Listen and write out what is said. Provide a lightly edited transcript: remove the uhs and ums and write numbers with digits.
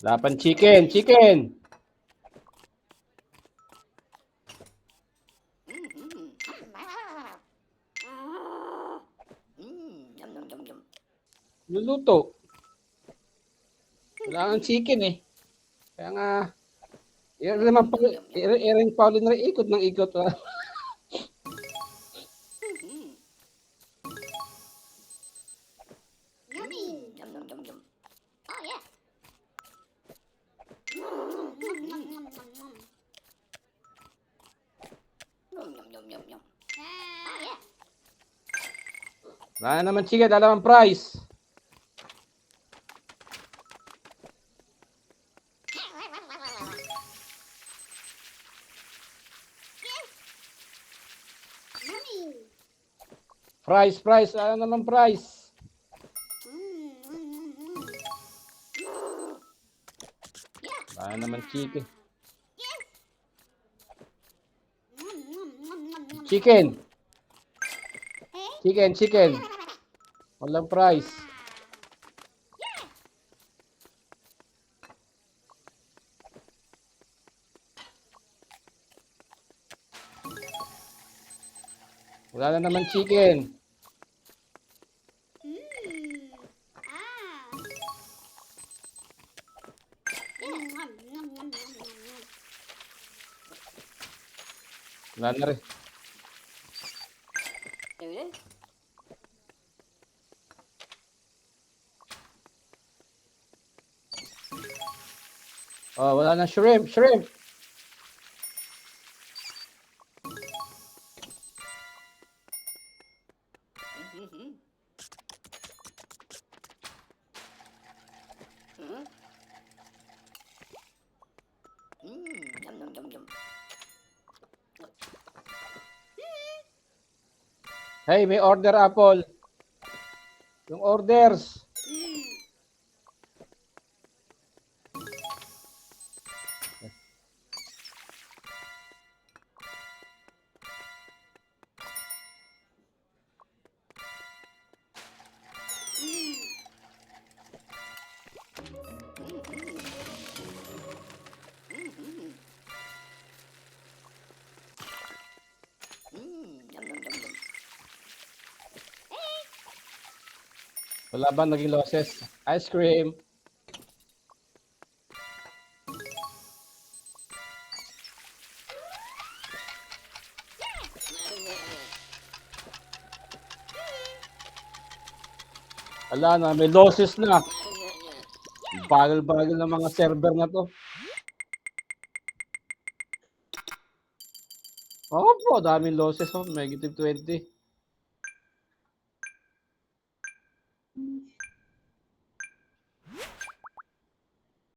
Laban chicken, chicken. Luluto. Wala kang chicken eh. Kaya nga, Aaron Paulo na ikot ng ikot. Yummy. Yum, yum, yum, yum. Oh, yeah. Yum, yum, yum, yum, yum. Oh, yeah. Wala naman chicken, wala naman price. Yummy. Price, wala naman price. Wala naman chicken. Chicken. Chicken. Walang price. Wala na naman chicken. Wala na rin. Oh, wala na shrimp. Yum, yum, yum, yum. Hey, may order Apple. Yung orders. Yum, yum, yum, yum. Wala ba naging losses? Ice cream. Wala na, may losses na. Bagal-bagal ng mga server na to. Opo, daming losses. Oh, -20.